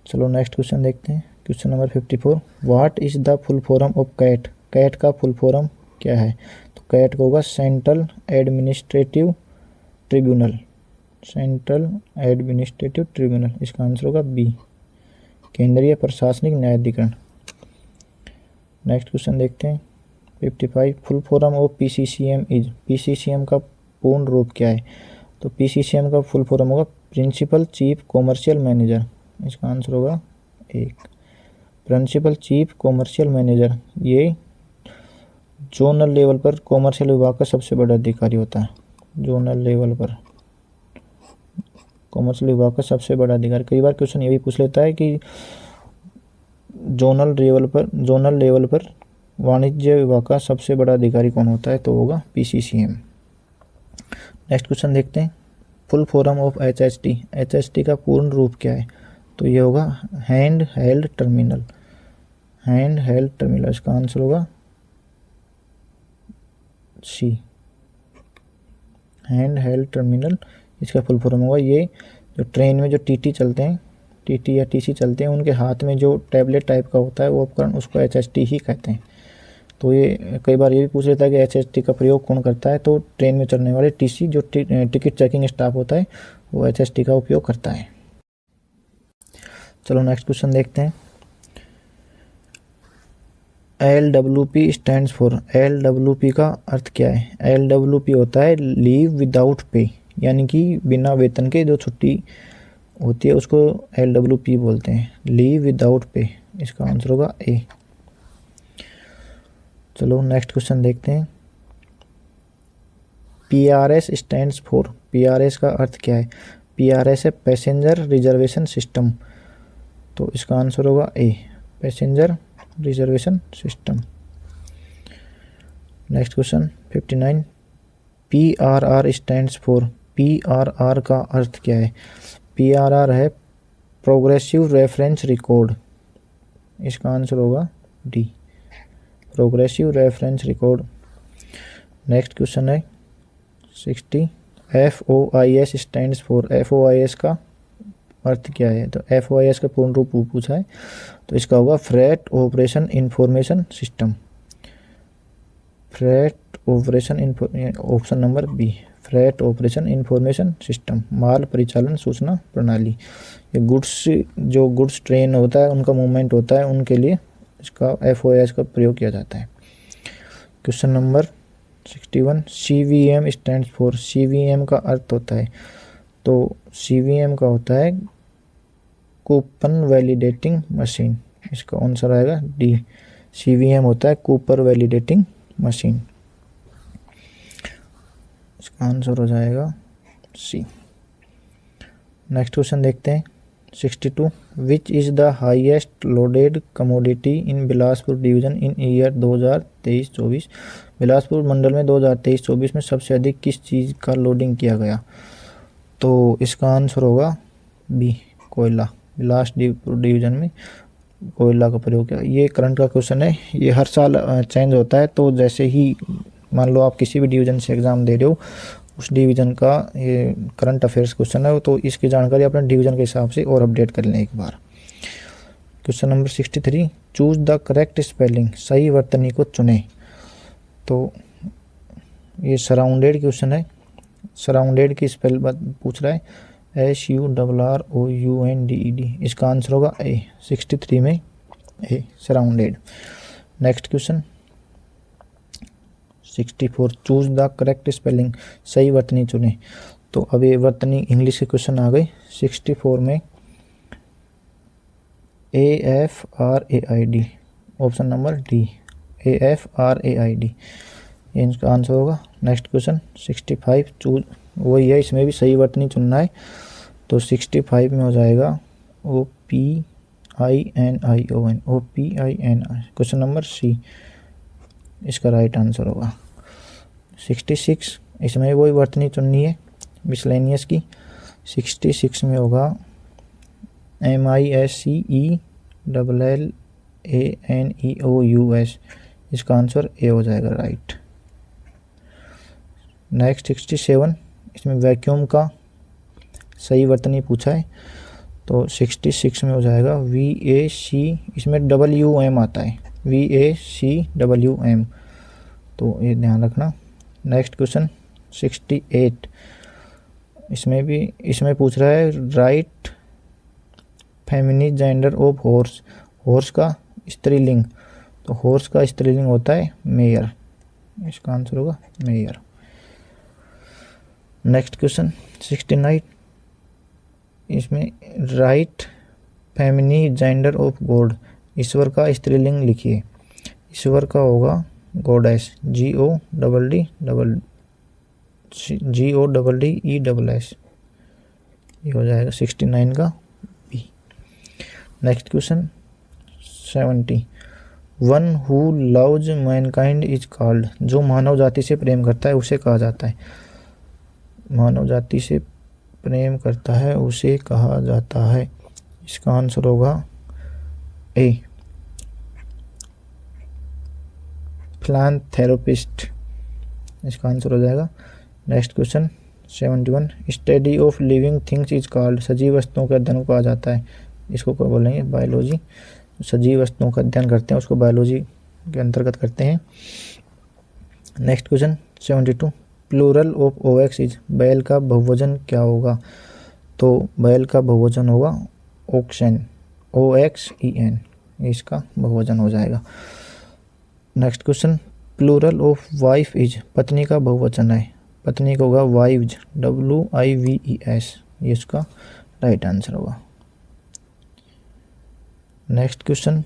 चलो नेक्स्ट क्वेश्चन देखते हैं। Question number 54, what is the full form of CAT, CAT का फुल फॉर्म क्या है। तो कैट का होगा central administrative tribunal, central administrative tribunal. इसका आंसर होगा बी, केंद्रीय प्रशासनिक न्यायाधिकरण। नेक्स्ट क्वेश्चन देखते हैं 55, full form of PCCM is, PCCM का पूर्ण रूप क्या है। तो PCCM का फुल फॉर्म होगा प्रिंसिपल चीफ कॉमर्शियल मैनेजर। इसका आंसर होगा एक, प्रिंसिपल चीफ कॉमर्शियल मैनेजर। ये जोनल लेवल पर कॉमर्शियल विभाग का सबसे बड़ा अधिकारी होता है, जोनल लेवल पर कॉमर्शियल विभाग का सबसे बड़ा अधिकारी। कई बार क्वेश्चन ये भी पूछ लेता है कि जोनल लेवल पर वाणिज्य विभाग का सबसे बड़ा अधिकारी कौन होता है, तो होगा PCCM। नेक्स्ट क्वेश्चन देखते हैं, full form of HHT, HHT का पूर्ण रूप क्या है। तो ये होगा hand held terminal, hand held terminal. इसका आंसर होगा सी, हैंड हेल्ड टर्मिनल। इसका फुल फॉर्म होगा, ये जो ट्रेन में जो TT चलते हैं, TT या TC चलते हैं, उनके हाथ में जो टैबलेट टाइप का होता है वो उपकरण, उसको HHT ही कहते हैं। तो ये कई बार ये भी पूछ लेता है कि HHT का प्रयोग कौन करता है। तो ट्रेन में चलने वाले TC जो टिकट चेकिंग स्टाफ होता है वो HHT का उपयोग करता है। चलो नेक्स्ट क्वेश्चन देखते हैं। LWP स्टैंड्स फॉर, LWP का अर्थ क्या है। LWP होता है लीव विदाउट पे, यानी कि बिना वेतन के जो छुट्टी होती है उसको LWP बोलते हैं, लीव विदाउट पे। इसका आंसर होगा ए। चलो नेक्स्ट क्वेश्चन देखते हैं। PRS स्टैंड्स फॉर, PRS का अर्थ क्या है। PRS है पैसेंजर रिजर्वेशन सिस्टम। तो इसका आंसर होगा A, passenger reservation system. Next question 59, PRR stands for, PRR का अर्थ क्या है। PRR है प्रोग्रेसिव रेफरेंस रिकॉर्ड। इसका आंसर होगा D, progressive reference record. Next question है 60, FOIS स्टैंड्स फॉर, FOIS का अर्थ क्या है। तो FOIS का पूर्ण रूप पूछा है, तो इसका होगा freight operation information system, freight operation, option number B, freight operation information system, माल परिचालन सूचना प्रणाली। ये गुड्स, जो गुड्स ट्रेन होता है उनका मूवमेंट होता है, उनके लिए इसका FOIS का प्रयोग किया जाता है। Question number 61, CVM stands for, CVM का अर्थ होता है। तो CVM का होता है कूपन वैलिडेटिंग मशीन। इसका आंसर आएगा डी, CVM होता है कूपर वैलिडेटिंग मशीन। इसका आंसर हो जाएगा सी। नेक्स्ट क्वेश्चन देखते हैं 62, which is the highest loaded commodity in Bilaspur division in year 2023-24। Bilaspur मंडल में 2023-24 में सबसे अधिक किस चीज़ का लोडिंग किया गया। तो इसका आंसर होगा बी, कोयला। बिलासपुर डिवीज़न में कोयला का प्रयोग किया। ये करंट का क्वेश्चन है, ये हर साल चेंज होता है। तो जैसे ही मान लो आप किसी भी डिवीज़न से एग्ज़ाम दे रहे हो, उस डिवीज़न का ये करंट अफेयर्स क्वेश्चन है, तो इसकी जानकारी अपने डिवीज़न के हिसाब से और अपडेट कर लें एक बार। Question number 63, choose the correct spelling, सही वर्तनी को चुनें। तो ये सराउंडेड क्वेश्चन है, सराउंडेड की स्पेल पूछ रहा है, SURROUNDED। इसका आंसर होगा ए, 63 में A, surrounded. Next question 64, choose the correct spelling, सही वर्तनी चुने। तो अब ये वर्तनी इंग्लिश के क्वेश्चन आ गए। 64 में AFRAID, option number D, AFRAID, इनका आंसर होगा। नेक्स्ट क्वेश्चन 65, चूज, वही है, इसमें भी सही वर्तनी चुनना है। तो 65 में हो जाएगा OPINION, OPINI, question number C इसका राइट आंसर होगा। 66 इसमें वही वर्तनी चुननी है मिसलेनियस की। 66 में होगा MISCELLANEOUS, इसका आंसर ए हो जाएगा राइट। नेक्स्ट 67 इसमें वैक्यूम का सही वर्तनी पूछा है तो 66 में हो जाएगा VAC, इसमें WM आता है VACWM, तो ये ध्यान रखना। नेक्स्ट क्वेश्चन 68 इसमें पूछ रहा है right feminine gender of horse, horse का स्त्रीलिंग, तो हॉर्स का स्त्रीलिंग होता है मेयर, इसका आंसर होगा मेयर। नेक्स्ट क्वेश्चन 69 इसमें write feminine gender of god, ईश्वर का स्त्रीलिंग लिखिए। ईश्वर का होगा गॉडेस GODDESS, ये हो जाएगा 69 का B. Next question 70 one who loves mankind is called, जो मानव जाति से प्रेम करता है उसे कहा जाता है, मानव जाति से प्रेम करता है उसे कहा जाता है, इसका आंसर होगा ए फिलान्थेरोपिस्ट, इसका आंसर हो जाएगा। Next question 71 study of living things is called, सजीव वस्तुओं का अध्ययन कहा जाता है, इसको क्या बोलेंगे बायोलॉजी, सजीव वस्तुओं का अध्ययन करते हैं उसको बायोलॉजी के अंतर्गत करते हैं। Next question 72 plural of OX is, बैल का बहुवचन क्या होगा, तो बैल का बहुवचन होगा ऑक्सेन OXEN, इसका बहुवचन हो जाएगा। Next question plural of wife is, पत्नी का बहुवचन है, पत्नी का होगा वाइव्स WIVES, ये इसका राइट आंसर होगा। Next question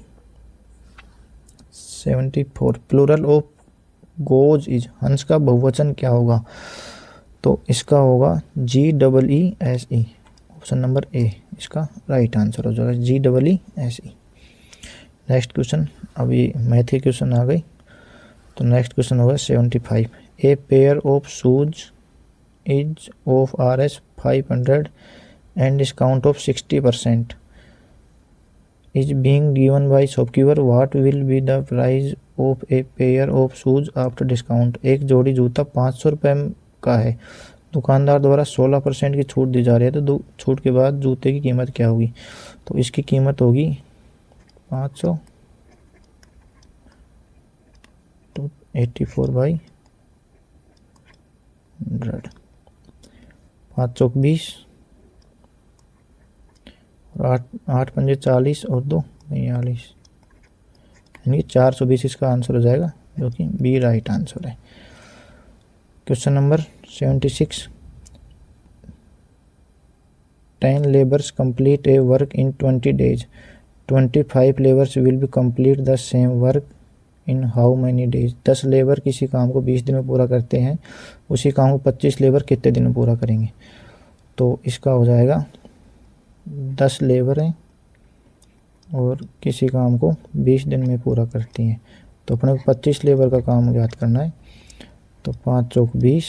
74 plural of goose is, हंस का बहुवचन क्या होगा, तो इसका होगा GEESE, ऑप्शन नंबर ए इसका राइट आंसर हो जाएगा GEESE। नेक्स्ट क्वेश्चन, अभी मैथ के क्वेश्चन आ गई, तो नेक्स्ट क्वेश्चन होगा 75 a pair of shoes is of RS 500 and discount of 60% is being given by shopkeeper, what will be the price of a pair of shoes after discount, एक जोड़ी जूता 500 रुपये का है, दुकानदार द्वारा 16% की छूट दी जा रही है, तो छूट के बाद जूते की कीमत क्या होगी, तो इसकी कीमत होगी 500 तो 84/100, 520 और 8 पंजे 40 और 2 42, यानी 420 इसका आंसर हो जाएगा, जो कि बी राइट आंसर है। Question number 76 10 labours complete A work in 20 days, 25 labours will be complete the same work in how many days, 10 labour किसी काम को 20 दिन में पूरा करते हैं, उसी काम को 25 लेबर कितने दिन में पूरा करेंगे, तो इसका हो जाएगा 10 लेबर हैं और किसी काम को 20 दिन में पूरा करती हैं, तो अपने को 25 लेबर का काम याद करना है, तो 5 चौक 20,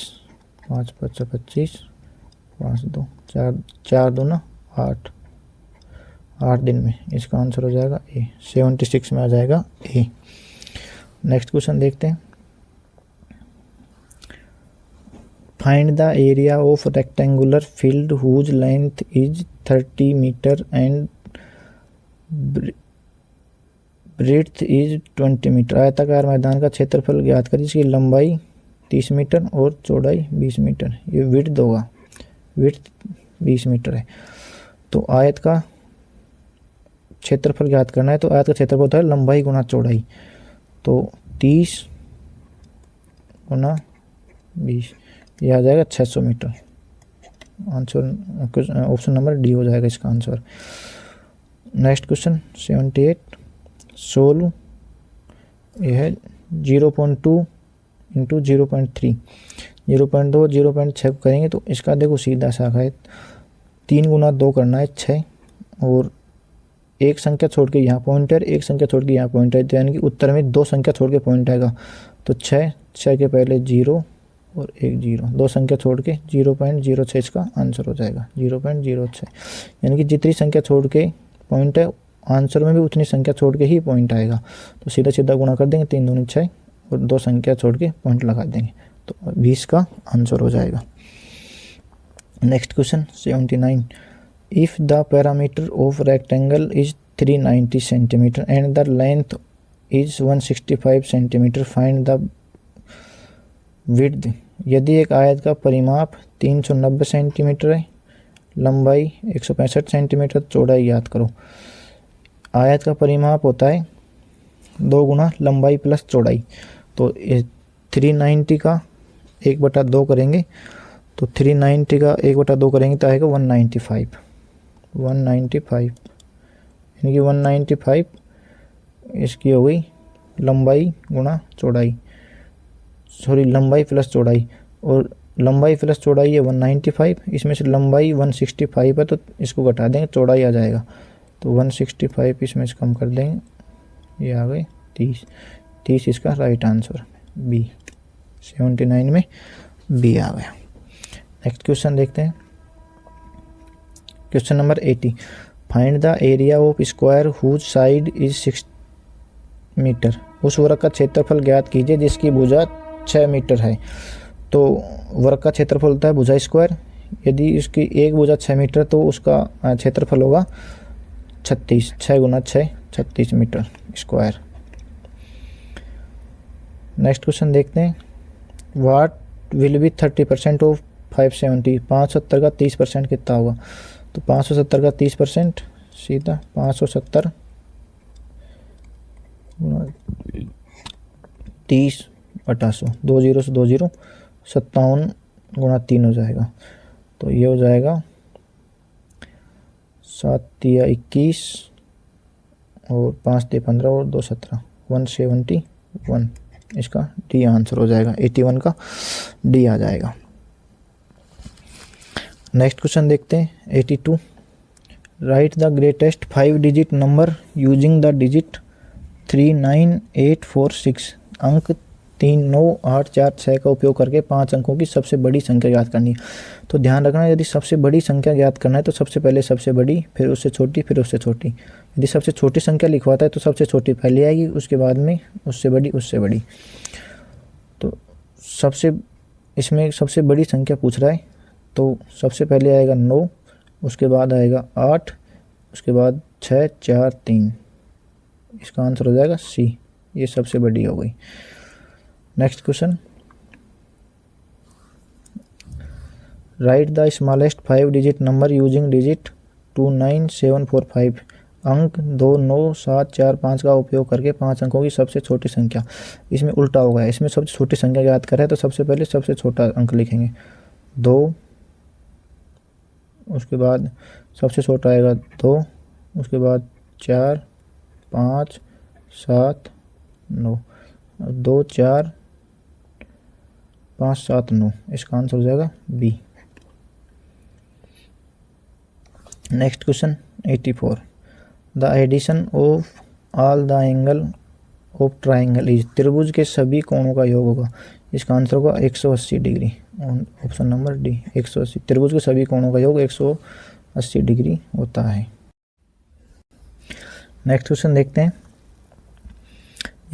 5 5 25, 5 2 4 2 ना 8 दिन में, इसका आंसर हो जाएगा ए, 76 में आ जाएगा ए। नेक्स्ट क्वेश्चन देखते हैं, find the area of rectangular field whose length is 30 metre and breadth is 20 metre, आयताकार मैदान का क्षेत्रफल ज्ञात करें जिसकी लंबाई 30 मीटर और चौड़ाई 20 मीटर, ये विड्थ होगा, विड्थ 20 मीटर है, तो आयत का क्षेत्रफल ज्ञात करना है, तो आयत का क्षेत्रफल होता है लंबाई गुना चौड़ाई, तो 30 गुना 20, यह आ जाएगा 600 metre, answer option number D हो जाएगा इसका आंसर। नेक्स्ट क्वेश्चन 78 सोल्व, यह है 0.2 इंटू 0.3, 0.2 0.6 करेंगे तो इसका देखो सीधा शाखा है, 3 गुना 2 करना है 6, और एक संख्या छोड़ के यहाँ पॉइंटर, एक संख्या छोड़ के यहाँ पॉइंटर, यानी कि उत्तर में 2 संख्या छोड़ के पॉइंट आएगा, तो 6 के पहले 0 और एक जीरो, दो संख्या छोड़ के 0.06 इसका आंसर हो जाएगा, 0.06। यानी कि जितनी संख्या छोड़ के पॉइंट है आंसर में भी उतनी संख्या छोड़ के ही पॉइंट आएगा। तो सीधा सीधा गुणा कर देंगे, 3 दूनी 6 और दो संख्या छोड़ के पॉइंट लगा देंगे तो 20 का आंसर हो जाएगा। Next question 79, if the parameter of rectangle is 390 centimetre and the length is 165 centimetre, find the width. यदि एक आयत का परिमाप 390 सेंटीमीटर है, लंबाई 165 सेंटीमीटर, चौड़ाई याद करो। आयत का परिमाप होता है 2 गुना लंबाई प्लस चौड़ाई। तो 390 का 1/2 करेंगे तो 390 का 1/2 करेंगे तो आएगा 195 यानी कि 195 इसकी हो गई लंबाई गुणा चौड़ाई, सॉरी लंबाई प्लस चौड़ाई, और लंबाई प्लस चौड़ाई है 195, इसमें से लंबाई 165 है तो इसको घटा देंगे, चौड़ाई आ जाएगा तो 165 इसमें से कम कर देंगे, ये आ गए 30 इसका राइट आंसर बी, 79 में बी आ गया। नेक्स्ट क्वेश्चन देखते हैं, question number 80, find the area of square whose side is 6 metre. उस वर्ग का क्षेत्रफल ज्ञात कीजिए जिसकी भुजा 6 मीटर है। तो वर्ग का क्षेत्रफल होता है भुजा स्क्वायर, यदि इसकी एक भुजा 6 मीटर तो उसका क्षेत्रफल होगा 36, 6 गुना 6 36 मीटर स्क्वायर। नेक्स्ट क्वेश्चन देखते हैं, व्हाट विल बी 30% ऑफ 570, 570 का 30% कितना होगा। तो 570 का 30% सीधा 570 30/100, 2 जीरो से 2 जीरो, 57 गुणा 3 हो जाएगा। तो ये हो जाएगा 7 या 21 और 5 दे 15 और 2 17, 171 इसका डी आंसर हो जाएगा, 81 का डी आ जाएगा। नेक्स्ट क्वेश्चन देखते हैं 82, right the greatest 5 digit number using the digit 39846। अंक 39846 का उपयोग करके 5 अंकों की सबसे बड़ी संख्या ज्ञात करनी है। तो ध्यान रखना, यदि सबसे बड़ी संख्या ज्ञात करना है तो सबसे पहले सबसे बड़ी, फिर उससे छोटी, फिर उससे छोटी। यदि सबसे छोटी संख्या लिखवाता है तो सबसे छोटी पहले आएगी, उसके बाद में उससे बड़ी, उससे बड़ी। तो इसमें सबसे बड़ी संख्या पूछ रहा है तो सबसे पहले आएगा 9, उसके बाद आएगा 8, उसके बाद 6 4 3, इसका आंसर हो जाएगा सी, ये सबसे बड़ी हो गई। Next question, right the smallest 5 digit number using digit 29745। अंक 2 9 7 4 5 का उपयोग करके 5 अंकों की सबसे छोटी संख्या। इसमें उल्टा हो गया, इसमें सबसे छोटी संख्या याद करें तो सबसे पहले सबसे छोटा अंक लिखेंगे 2, उसके बाद सबसे छोटा आएगा 2, उसके बाद 4 5 7 9, 2 4 5 7 9, इसका आंसर हो जाएगा B. Next question 84, the addition of all the angle of triangle is. त्रिभुज के सभी कोणों का योग होगा, इसका आंसर होगा 180 डिग्री, ऑप्शन नंबर डी 180। त्रिभुज के सभी कोणों का योग 180 डिग्री होता है। नेक्स्ट क्वेश्चन देखते हैं,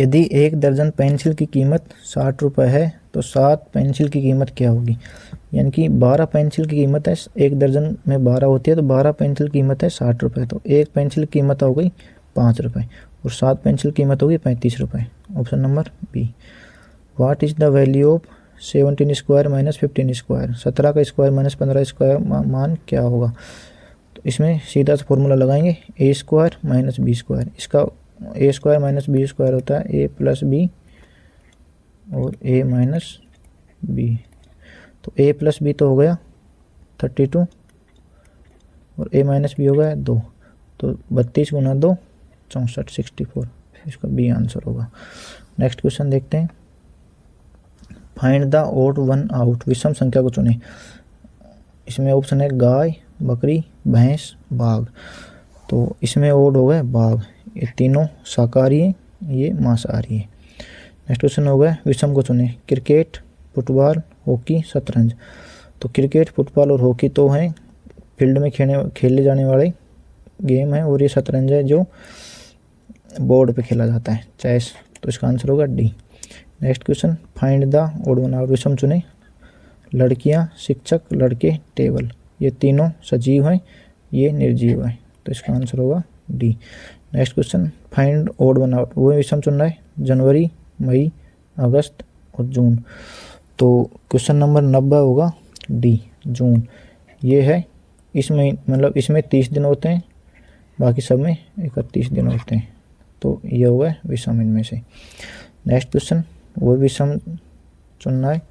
यदि 1 दर्जन पेंसिल की कीमत 60 रुपये है तो 7 पेंसिल की कीमत क्या होगी। यानी कि 12 पेंसिल की कीमत है, 1 दर्जन में 12 होती है तो 12 पेंसिल की कीमत है 60 रुपये, तो 1 पेंसिल की कीमत हो गई 5 रुपये और 7 पेंसिल की कीमत होगी 35 रुपये, option number B. What is the value of 17 square minus 15 square. 17 का स्क्वायर माइनस 15 स्क्वायर मान क्या होगा। तो इसमें सीधा सा फॉर्मूला लगाएंगे, ए स्क्वायर माइनस बी स्क्वायर। इसका ए स्क्वायर माइनस बी स्क्वायर होता है ए प्लस बी और ए माइनस बी। तो ए प्लस बी तो हो गया 32 और ए माइनस बी हो गया 2, तो 32 गुना 2 64 64, इसका बी आंसर होगा। नेक्स्ट क्वेश्चन देखते हैं, find the odd one out. विषम संख्या को चुनें। इसमें ऑप्शन है गाय, बकरी, भैंस, बाघ। तो इसमें ओड हो गया बाघ, ये तीनों शाकाहारी हैं, ये मांसाहारी है। नेक्स्ट क्वेश्चन हो गया विषम को चुनें। क्रिकेट, फुटबॉल, हॉकी, शतरंज। तो क्रिकेट, फुटबॉल और हॉकी तो हैं फील्ड में खेले जाने वाले गेम है, और ये शतरंज है जो बोर्ड पे खेला जाता है, चेस। तो इसका आंसर होगा D. Next question, find the odd one out विषम चुने। लड़कियां, शिक्षक, लड़के, टेबल, ये तीनों सजीव हैं, ये निर्जीव हैं, तो इसका आंसर होगा D. Next question, find odd one out, वो विषम चुनना है, जनवरी, मई, अगस्त और जून। तो क्वेश्चन नंबर 90 होगा डी, जून। ये है इसमें, मतलब इसमें 30 दिन होते हैं, बाकी सब में 31 दिन होते हैं, तो ये होगा विषम इनमें से। नेक्स्ट क्वेश्चन, वो विषम चुनना है,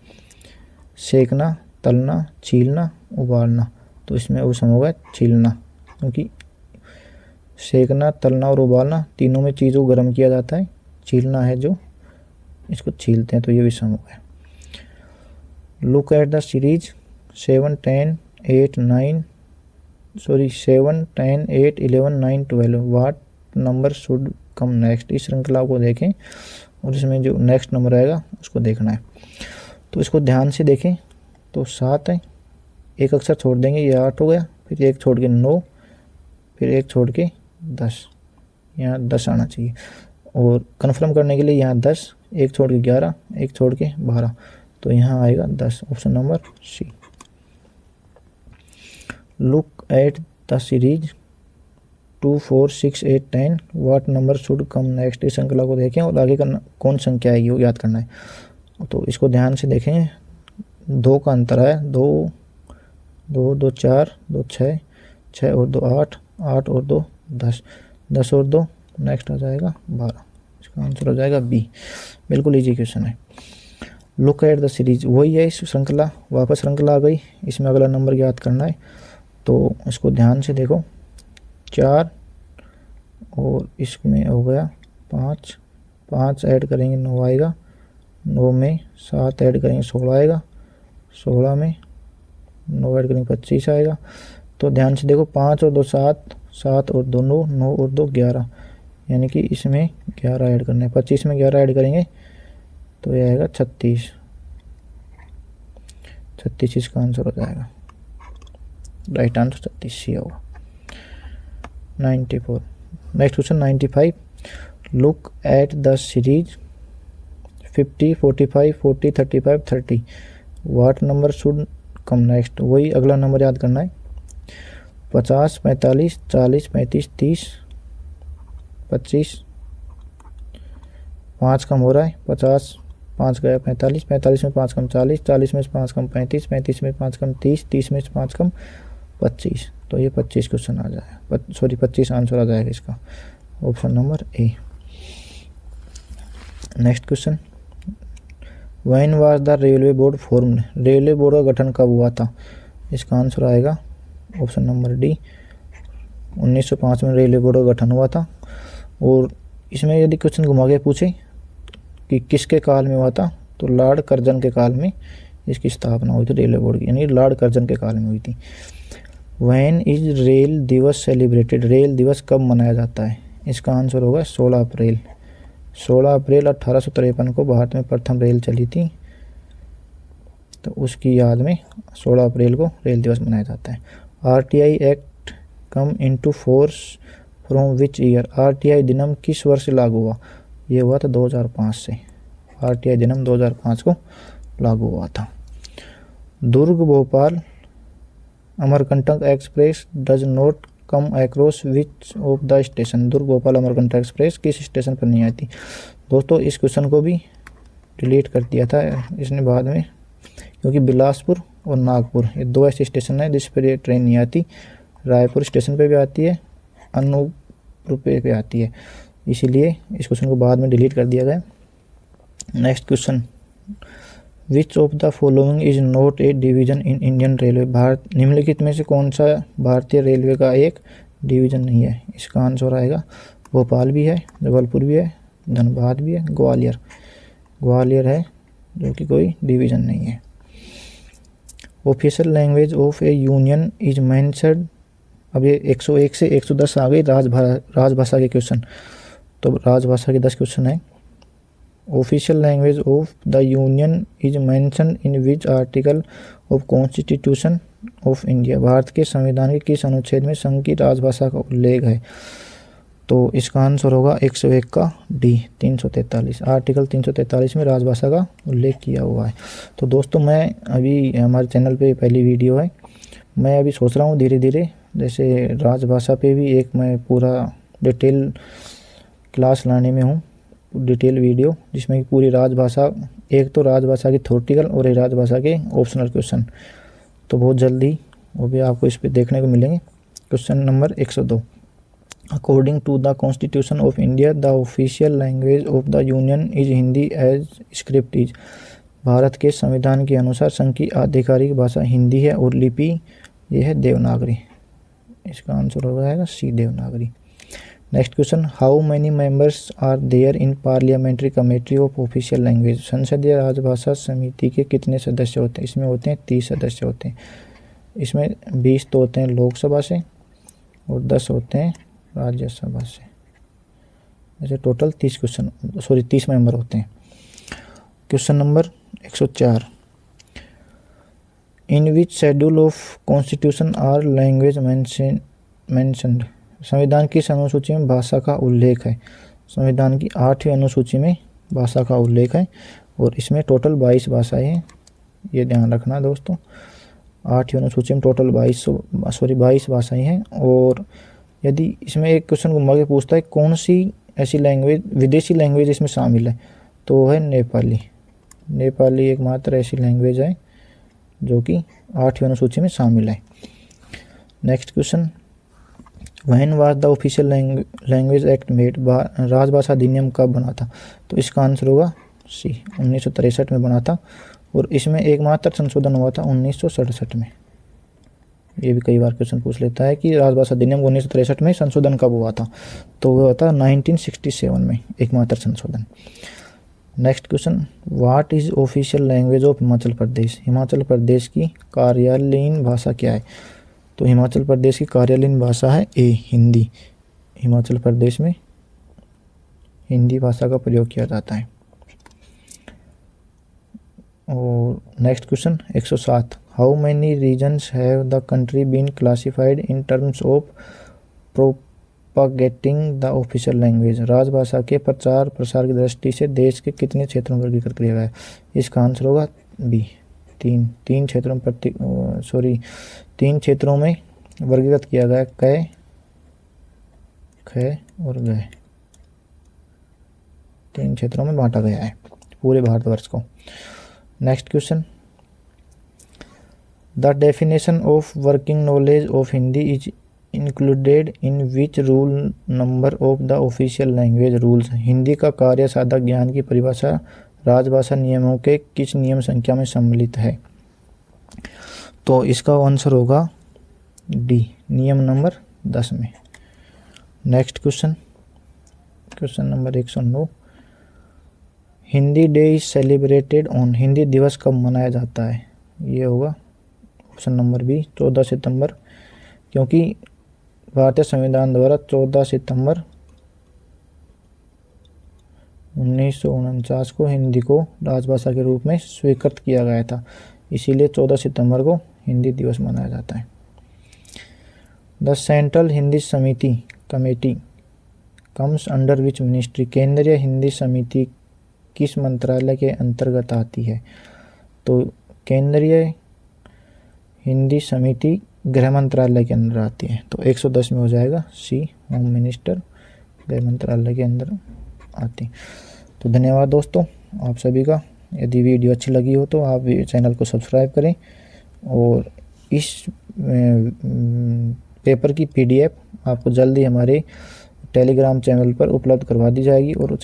सेकना, तलना, छीलना, उबालना। तो इसमें विषम होगा छीलना, क्योंकि सेकना, तलना और उबालना तीनों में चीज़ों को गर्म किया जाता है, छीलना है जो इसको छीलते हैं, तो ये विषम हो गया। Look at the series 7, 10, 8, 11, 9, 12, what number should come next. इस श्रृंखला को देखें और इसमें जो नेक्स्ट नंबर आएगा उसको देखना है। तो इसको ध्यान से देखें, तो 7 है, एक अक्षर छोड़ देंगे, ये 8 हो गया, फिर एक छोड़ के 9, फिर एक छोड़ के 10, यहाँ 10 आना चाहिए। और कन्फर्म करने के लिए यहाँ 10, एक छोड़ के 11, एक छोड़ के 12, तो यहाँ आएगा 10, option number C. Look at the series 2, 4, 6, 8, 10, what number should come next. इस श्रृंखला को देखें और आगे का कौन संख्या आएगी वो याद करना है। तो इसको ध्यान से देखें, 2 का अंतर है, 2, 2, 2, 4, 2, 6, 6 और 2, 8, 8 और 2, 10, 10 और 2, नेक्स्ट आ जाएगा 12, इसका आंसर हो जाएगा बी। बिल्कुल इजी क्वेश्चन है। लुक एट द सीरीज, वही है इस श्रृंखला, वापस श्रृंखला आ गई, इसमें अगला नंबर याद करना है। तो इसको ध्यान से देखो, 4 और इसमें हो गया 5, 5 ऐड करेंगे 9 आएगा, 9 में 7 ऐड करेंगे 16 आएगा, 16 में 9 ऐड करेंगे 25 आएगा। तो ध्यान से देखो, 5 और 2 7, 7 और 2 9, 9 और 2 11, यानी कि इसमें 11 ऐड करना है, 25 में 11 ऐड करेंगे तो ये आएगा 36, 36 इसका आंसर हो जाएगा, राइट आंसर 36 सी होगा। 94। Next question 95, look at the series 50, 45, 40, 35, 30, what number should come next. वही अगला नंबर याद करना है, 50, 45, 40, 35, 30, 25, 5 कम हो रहा है, 50, 5 गया 45, 45 में 5 कम 40, 40 में 5 कम 35, 35 में 5 कम 30, 30 में 5 कम 25, तो ये 25 क्वेश्चन आ जाएगा, 25 आंसर आ जाएगा इसका, option number A. Next question, when was the railway board formed. Railway board का गठन कब हुआ था, इसका आंसर आएगा ऑप्शन नंबर डी, 1905 में रेलवे बोर्ड का गठन हुआ था। और इसमें यदि क्वेश्चन घुमा के पूछे कि किसके काल में हुआ था, तो लॉर्ड कर्जन के काल में इसकी स्थापना हुई थी रेलवे बोर्ड की, यानी लॉर्ड कर्जन के काल में हुई थी। व्हेन इज रेल दिवस सेलिब्रेटेड। रेल दिवस कब मनाया जाता है, इसका आंसर होगा 16 अप्रैल। 16 अप्रैल 1853 को भारत में प्रथम रेल चली थी, तो उसकी याद में 16 अप्रैल को रेल दिवस मनाया जाता है। RTI act come into force from which year. RTI अधिनियम किस वर्ष लागू हुआ, ये हुआ था 2005 से, आरटीआई अधिनियम 2005 को लागू हुआ था। Durg Bhopal Amarkantak express does not come across which of the station. Durg Bhopal Amarkantak express किस स्टेशन पर नहीं आती। दोस्तों इस क्वेश्चन को भी डिलीट कर दिया था इसने बाद में, क्योंकि बिलासपुर और नागपुर ये 2 ऐसे स्टेशन हैं जिस पर ये ट्रेन नहीं आती। रायपुर स्टेशन पे भी आती है, अनूपपुर पे आती है, इसीलिए इस क्वेश्चन को बाद में डिलीट कर दिया गया। Next question, which of the following is not A division in Indian railway. Bharat निम्नलिखित में से कौन सा भारतीय रेलवे का एक डिवीजन नहीं है, इसका आंसर आएगा भोपाल भी है, जबलपुर भी है, धनबाद भी है, ग्वालियर। ग्वालियर है जो कि कोई डिवीजन नहीं है। Official language of A union is mentioned. अब ये 101 से 110 आ गई राजभाषा के क्वेश्चन, तो राजभाषा के 10 क्वेश्चन है। Official language of the union is mention in which article of constitution of India. Bharat के संविधान के किस अनुच्छेद में संघ की राजभाषा का उल्लेख है? तो इसका आंसर होगा 101 का डी, 343। आर्टिकल 343 में राजभाषा का उल्लेख किया हुआ है। तो दोस्तों, मैं अभी हमारे चैनल पे पहली वीडियो है, मैं अभी सोच रहा हूँ धीरे धीरे जैसे राजभाषा पे भी एक मैं पूरा डिटेल क्लास लाने में हूँ, डिटेल वीडियो, जिसमें कि पूरी राजभाषा, एक तो राजभाषा की थ्योरेटिकल और एक राजभाषा के ऑप्शनल क्वेश्चन, तो बहुत जल्दी वो भी आपको इस पर देखने को मिलेंगे। Question number 102, according to the constitution of India the official language of the union is Hindi as script is. Bharat के संविधान के अनुसार संघ की आधिकारिक भाषा हिंदी है और लिपि ये है देवनागरी। इसका आंसर हो जाएगा C, Devanagari. Next question, how many members are there in parliamentary committee of official language. संसदीय राजभाषा समिति के कितने सदस्य होते हैं? इसमें होते हैं 30 सदस्य होते हैं। इसमें 20 तो होते हैं लोकसभा से और 10 होते हैं राज्यसभा से। ऐसे टोटल 30 मेंबर होते हैं। Question number 104, in which schedule of constitution are language mentioned. संविधान की अनुसूची में भाषा का उल्लेख है। संविधान की 8वीं अनुसूची में भाषा का उल्लेख है और इसमें टोटल 22 भाषाएं हैं, ये ध्यान रखना दोस्तों। 8वीं अनुसूची में टोटल 22 भाषाएं हैं। और यदि इसमें एक क्वेश्चन घुमा के पूछता है कौन सी ऐसी लैंग्वेज, विदेशी लैंग्वेज इसमें शामिल है, तो वो है नेपाली। नेपाली एकमात्र ऐसी लैंग्वेज है जो कि 8वीं अनुसूची में शामिल है। Next question, when was the official language act made. राजभाषा अधिनियम कब बना था? तो इसका आंसर होगा सी, 1963 में बना था और इसमें एकमात्र संशोधन हुआ था 1967 में। ये भी कई बार क्वेश्चन पूछ लेता है कि राजभाषा अधिनियम 1963 में संशोधन कब हुआ था, तो वो हुआ था 1967 में एकमात्र संशोधन। Next question, what is official language of Himachal Pradesh. Himachal Pradesh की कार्यालयीन भाषा क्या है? तो हिमाचल प्रदेश की कार्यालयीन भाषा है ए, हिंदी। हिमाचल प्रदेश में हिंदी भाषा का प्रयोग किया जाता है। और next question 107, how many regions have the country been classified in terms of propagating the official language. राजभाषा के प्रचार प्रसार की दृष्टि से देश के कितने क्षेत्रों में वर्गीकृत किया गया है? इसका आंसर होगा बी, तीन क्षेत्रों में वर्गीकृत किया गया, क, ख और ग। 3 क्षेत्रों में बांटा गया है पूरे भारतवर्ष को। Next question, the definition of working knowledge of Hindi is included in which rule number of the official language rules. Hindi का कार्य साधक ज्ञान की परिभाषा राजभाषा नियमों के किस नियम संख्या में सम्मिलित है? तो इसका आंसर होगा डी, नियम नंबर 10 में। Next question, question number 109, Hindi day is celebrated on. Hindi दिवस कब मनाया जाता है? ये होगा ऑप्शन नंबर बी, 14 सितंबर, क्योंकि भारतीय संविधान द्वारा 14 सितंबर 1949 को हिंदी को राजभाषा के रूप में स्वीकृत किया गया था, इसीलिए 14 सितंबर को हिंदी दिवस मनाया जाता है। द सेंट्रल हिंदी समिति committee comes under which ministry. केंद्रीय हिंदी समिति किस मंत्रालय के अंतर्गत आती है? तो केंद्रीय हिंदी समिति गृह मंत्रालय के अंदर आती है, तो 110 में हो जाएगा सी, होम मिनिस्टर, गृह मंत्रालय के अंदर आती। तो धन्यवाद दोस्तों आप सभी का। यदि वीडियो अच्छी लगी हो तो आप चैनल को सब्सक्राइब करें और इस पेपर की PDF आपको जल्दी हमारे टेलीग्राम चैनल पर उपलब्ध करवा दी जाएगी और